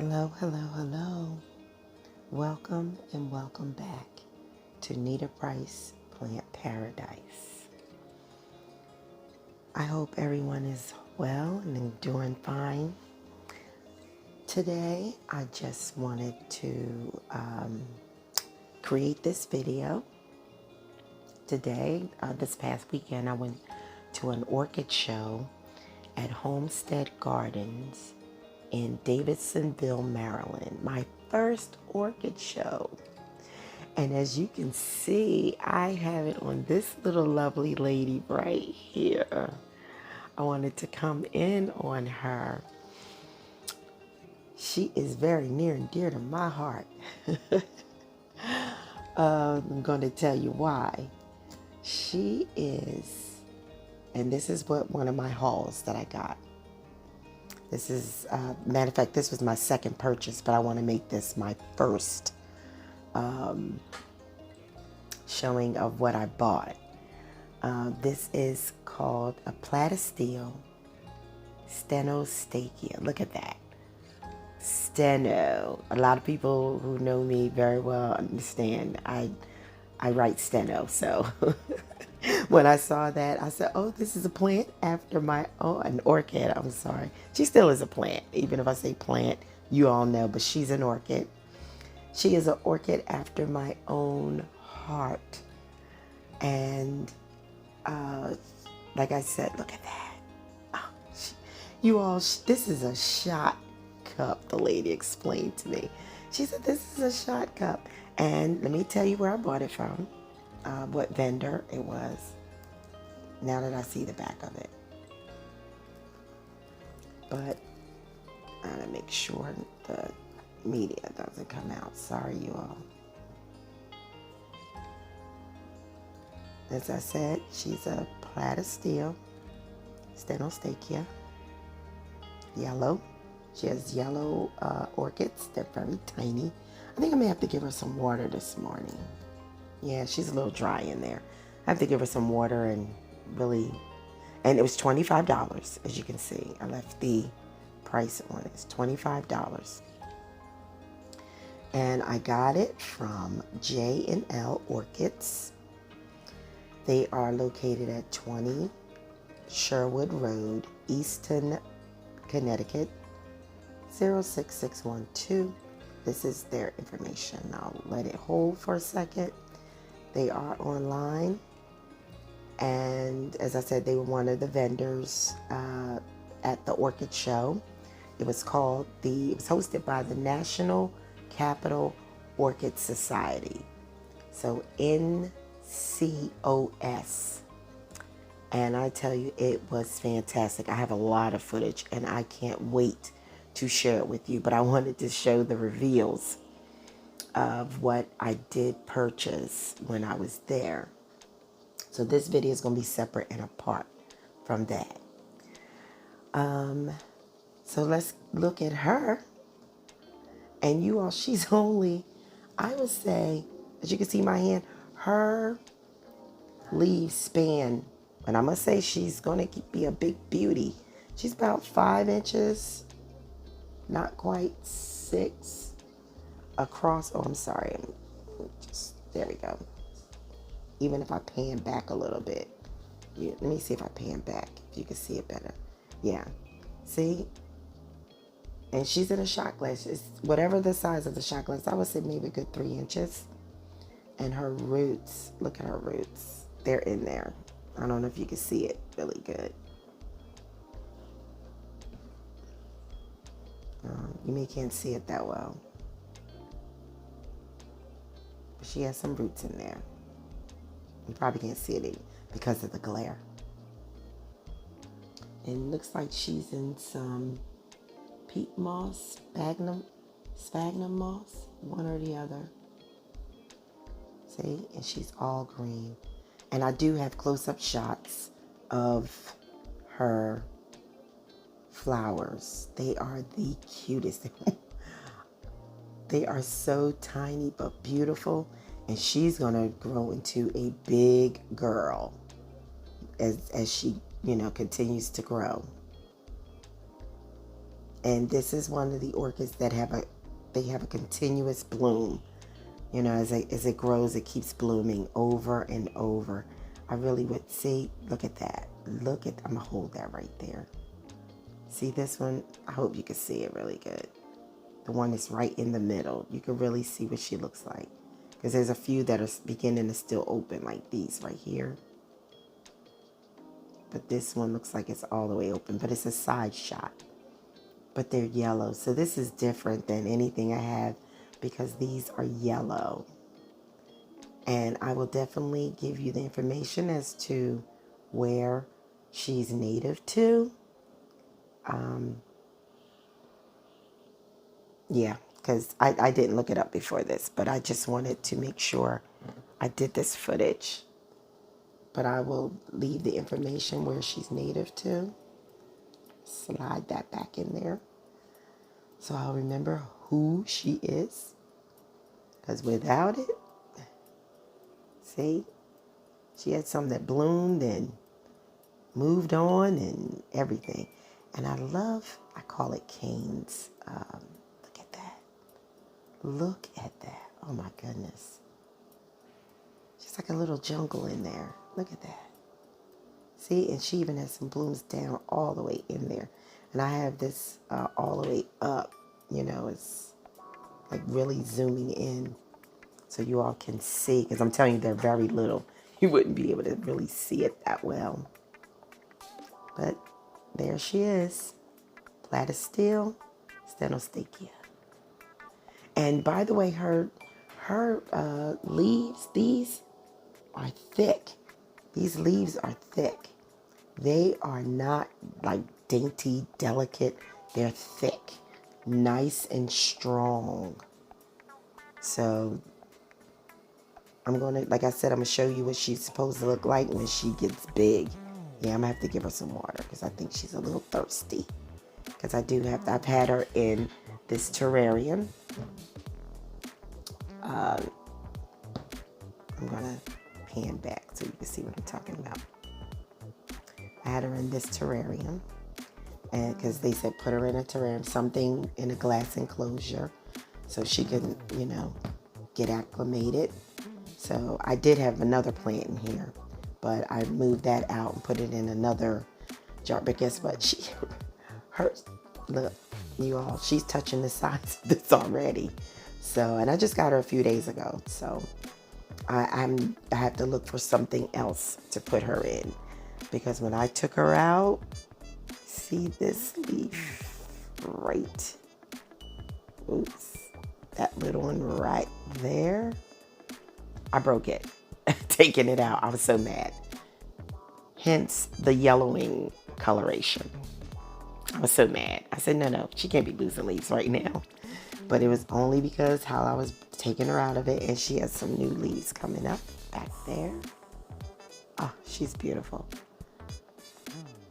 Hello, hello, hello. Welcome and welcome back to Nita Price Plant Paradise. I hope everyone is well and doing fine. Today, I just wanted to create this video. Today, this past weekend, I went to an orchid show at Homestead Gardens in Davidsonville, Maryland. My first orchid show. And as you can see, I have it on this little lovely lady right here. I wanted to come in on her. She is very near and dear to my heart. I'm going to tell you why. She is, and this is what one of my hauls that I got. This is, matter of fact, this was my second purchase, but I want to make this my first showing of what I bought. This is called a Platysteel Stenostakia. Look at that. Steno. A lot of people who know me very well understand I write steno, so when I saw that, I said, oh, this is a plant after my own, an orchid, I'm sorry. She still is a plant, even if I say plant, you all know, but she's an orchid. She is an orchid after my own heart. And like I said, look at that. Oh, you all, this is a shot cup, the lady explained to me. She said, this is a shot cup. And let me tell you where I bought it from, what vendor it was, now that I see the back of it. But I gotta make sure the media doesn't come out. Sorry, you all. As I said, she's a Platysteel Stenostakia, yellow. She has yellow orchids. They're very tiny. I think I may have to give her some water this morning. Yeah, she's a little dry in there. I have to give her some water and really, and it was $25, as you can see. I left the price on it. It's $25. And I got it from J&L Orchids. They are located at 20 Sherwood Road, Easton, Connecticut, 06612. This is their information. I'll let it hold for a second. They are online. And as I said, they were one of the vendors at the Orchid Show. It was hosted by the National Capital Orchid Society. So N.C.O.S. And I tell you, it was fantastic. I have a lot of footage and I can't wait to share it with you, but I wanted to show the reveals of what I did purchase when I was there. So this video is going to be separate and apart from that. So let's look at her. And you all, she's only, I would say, as you can see my hand, her leaves span, and I must say she's going to be a big beauty. She's about 5 inches, not quite 6 across. Oh, I'm sorry. There we go. Even if I pan back a little bit. Let me see if I pan back, if you can see it better. Yeah. See? And she's in a shot glass. It's whatever the size of the shot glass. I would say maybe a good 3 inches. And her roots, look at her roots. They're in there. I don't know if you can see it really good. You may can't see it that well. But she has some roots in there. You probably can't see it because of the glare. And it looks like she's in some peat moss, sphagnum moss, one or the other. See? And she's all green. And I do have close-up shots of her flowers. They are the cutest. They are so tiny but beautiful. And she's going to grow into a big girl as she, continues to grow. And this is one of the orchids that have a continuous bloom. You know, as it grows, it keeps blooming over and over. I really would see, look at that. I'm gonna hold that right there. See this one? I hope you can see it really good. The one that's right in the middle. You can really see what she looks like. Because there's a few that are beginning to still open, like these right here. But this one looks like it's all the way open, but it's a side shot. But they're yellow. So this is different than anything I have because these are yellow. And I will definitely give you the information as to where she's native to. Yeah, because I didn't look it up before this, but I just wanted to make sure I did this footage. But I will leave the information where she's native to. Slide that back in there. So I'll remember who she is. Because without it, see, she had some that bloomed and moved on and everything. And I call it canes. Look at that. Look at that. Oh my goodness. Just like a little jungle in there. Look at that. See, and she even has some blooms down all the way in there. And I have this all the way up. You know, it's like really zooming in so you all can see. Because I'm telling you, they're very little. You wouldn't be able to really see it that well. But there she is. Platystill stenostakia. And by the way, her leaves, these are thick. These leaves are thick. They are not like dainty, delicate. They're thick, nice and strong. So I'm going to, like I said, I'm going to show you what she's supposed to look like when she gets big. Yeah, I'm going to have to give her some water because I think she's a little thirsty. Because I've had her in this terrarium. I'm going to pan back so you can see what I'm talking about. I had her in this terrarium. And because they said put her in a terrarium, something in a glass enclosure so she can, you know, get acclimated. So I did have another plant in here, but I moved that out and put it in another jar. But guess what? Look, you all, she's touching the sides of this already. So, and I just got her a few days ago. So I have to look for something else to put her in. Because when I took her out, see this leaf right, oops, that little one right there, I broke it, taking it out. I was so mad. Hence the yellowing coloration. I was so mad. I said, no, she can't be losing leaves right now. But it was only because how I was taking her out of it, and she has some new leaves coming up back there. Oh, she's beautiful.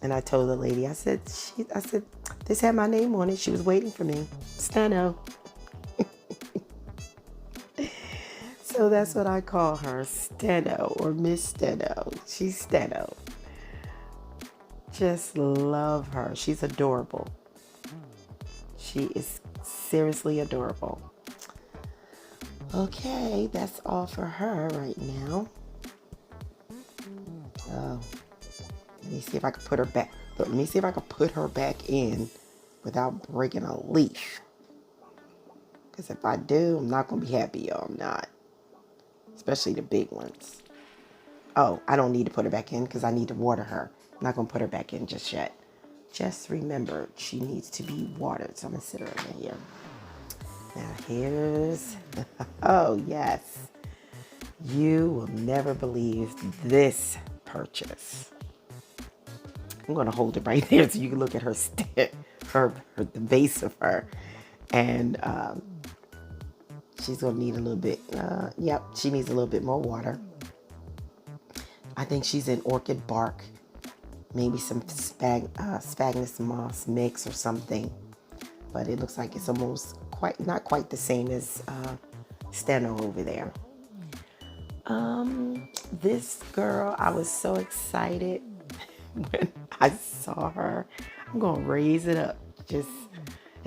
And I told the lady, I said, this had my name on it. She was waiting for me. Steno. So that's what I call her, Steno or Miss Steno. She's Steno. Just love her. She's adorable. She is seriously adorable. Okay, that's all for her right now. Oh. Let me see if I can put her back. Look, let me see if I can put her back in without breaking a leaf. Because if I do, I'm not going to be happy, y'all. I'm not. Especially the big ones. Oh, I don't need to put her back in because I need to water her. I'm not going to put her back in just yet. Just remember, she needs to be watered. So I'm going to sit her in here. Now here's... Oh, yes. You will never believe this purchase. I'm going to hold it right there so you can look at her the base of her. And she's going to need a little bit. Yep, she needs a little bit more water. I think she's in orchid bark. Maybe some sphagnous moss mix or something. But it looks like it's almost not quite the same as Steno over there. This girl, I was so excited when I saw her. I'm going to raise it up. Just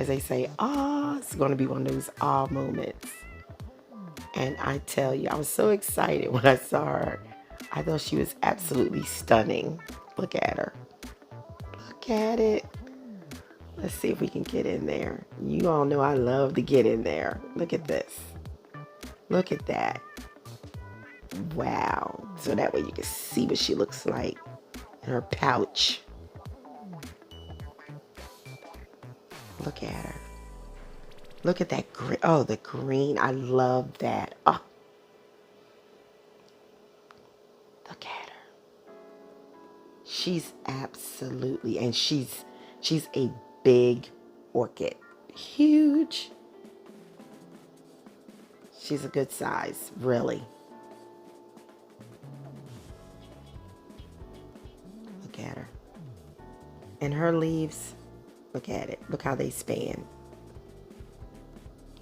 as they say, ah, it's going to be one of those ah moments. And I tell you, I was so excited when I saw her. I thought she was absolutely stunning. Look at her. Look at it. Let's see if we can get in there. You all know I love to get in there. Look at this. Look at that. Wow. So that way you can see what she looks like in her pouch. Look at her. Look at that green. Oh, the green. I love that. Oh. Look at her. She's absolutely, and she's a big orchid. Huge. She's a good size, really. Look at her. And her leaves, look at it. Look how they span.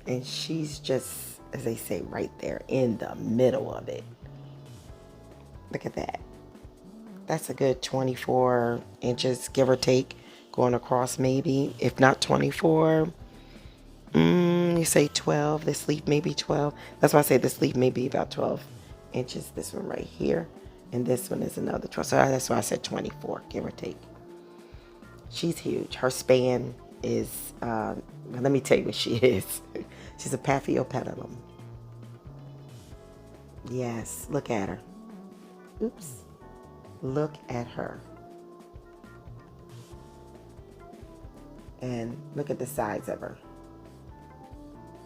And she's just, as they say, right there in the middle of it. Look at that. That's a good 24 inches, give or take, going across maybe. If not 24, you say 12. This leaf may be 12. That's why I say this leaf may be about 12 inches. This one right here. And this one is another 12. So that's why I said 24, give or take. She's huge. Her span is, let me tell you what she is. She's a Paphiopedilum. Yes, look at her. Oops. Look at her. And look at the size of her.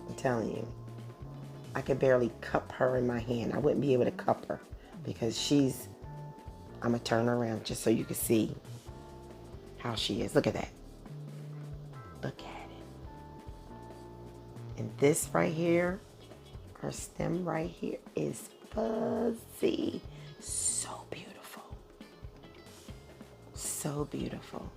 I'm telling you. I could barely cup her in my hand. I wouldn't be able to cup her because she's, I'm going to turn her around just so you can see how she is. Look at that. Look at it. And this right here, her stem right here is fuzzy. So beautiful. So beautiful.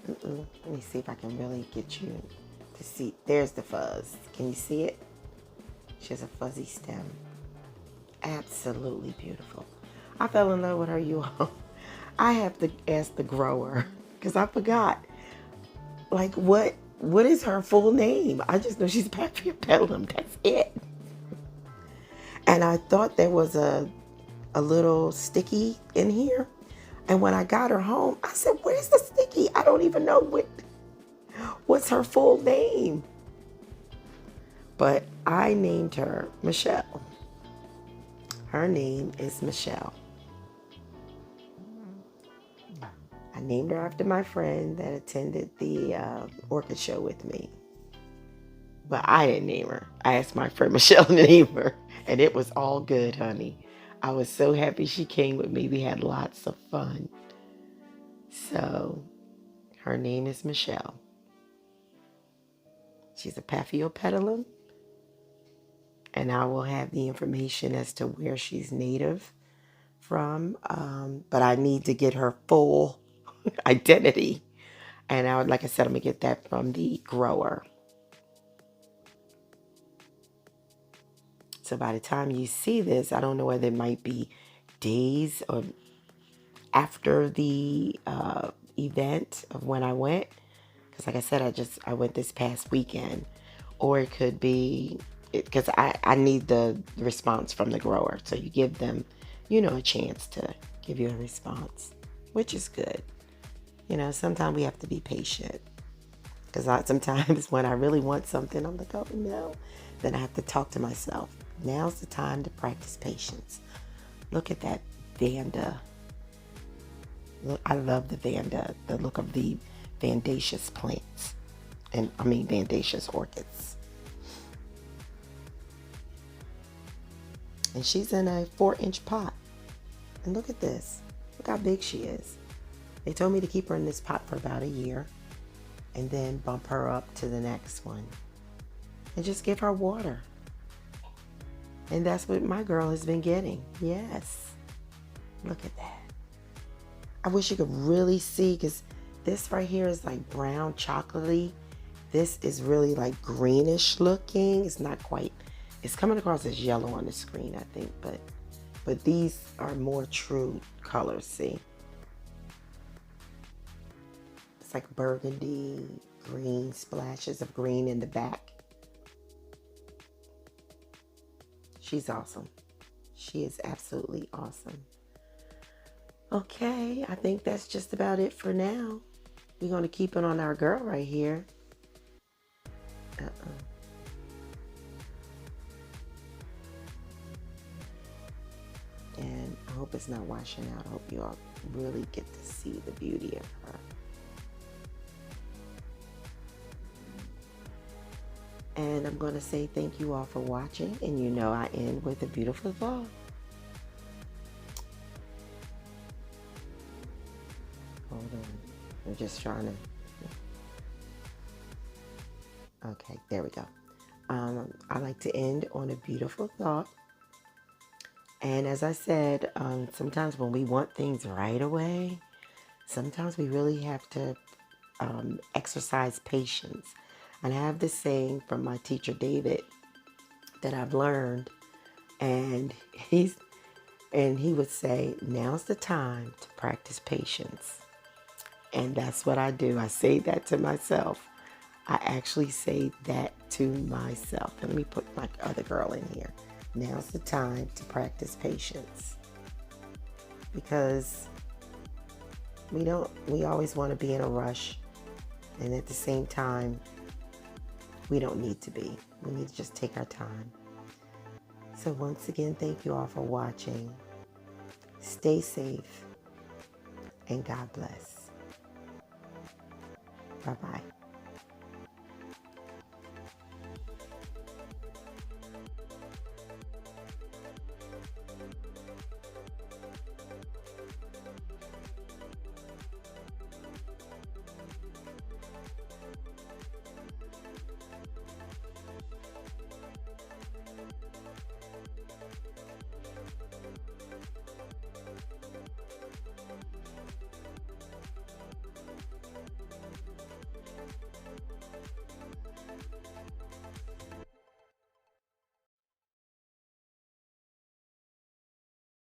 Let me see if I can really get you to see. There's the fuzz. Can you see it? She has a fuzzy stem. Absolutely beautiful. I fell in love with her, you all. I have to ask the grower because I forgot. Like, what is her full name? I just know she's Paphiopedilum. That's it. And I thought there was a little sticky in here. And when I got her home, I said, where's the sticky? I don't even know what's her full name. But I named her Michelle. Her name is Michelle. I named her after my friend that attended the Orchid show with me. But I didn't name her. I asked my friend Michelle to name her. And it was all good, honey. I was so happy she came with me. We had lots of fun. So, her name is Michelle. She's a Paphiopedilum. And I will have the information as to where she's native from. But I need to get her full identity. And like I said, I'm going to get that from the grower. So by the time you see this, I don't know whether it might be days or after the event of when I went. Because like I said, I went this past weekend. Or it could be, because I need the response from the grower. So you give them, a chance to give you a response, which is good. Sometimes we have to be patient. Because sometimes when I really want something, I'm like, oh no. Then I have to talk to myself. Now's the time to practice patience. Look at that Vanda. Look, I love the Vanda, the look of the Vandaceous plants. Vandaceous orchids. And she's in a 4-inch pot. And look at this. Look how big she is. They told me to keep her in this pot for about a year. And then bump her up to the next one. And just give her water. And that's what my girl has been getting. Yes. Look at that. I wish you could really see, because this right here is like brown chocolatey. This is really like greenish looking. It's not quite, it's coming across as yellow on the screen, I think, but But these are more true colors, see? It's like burgundy, green, splashes of green in the back. She's awesome. She is absolutely awesome. Okay, I think that's just about it for now. We're going to keep it on our girl right here. And I hope it's not washing out. I hope you all really get to see the beauty of her. And I'm going to say thank you all for watching. And you know I end with a beautiful thought. Hold on. I'm just trying to... Okay, there we go. I like to end on a beautiful thought. And as I said, sometimes when we want things right away, sometimes we really have to exercise patience. And I have this saying from my teacher David that I've learned, and he would say, now's the time to practice patience. And that's what I do. I say that to myself. I actually say that to myself. And let me put my other girl in here. Now's the time to practice patience. Because we always want to be in a rush. And at the same time, we don't need to be. We need to just take our time. So once again, thank you all for watching. Stay safe and God bless. Bye-bye.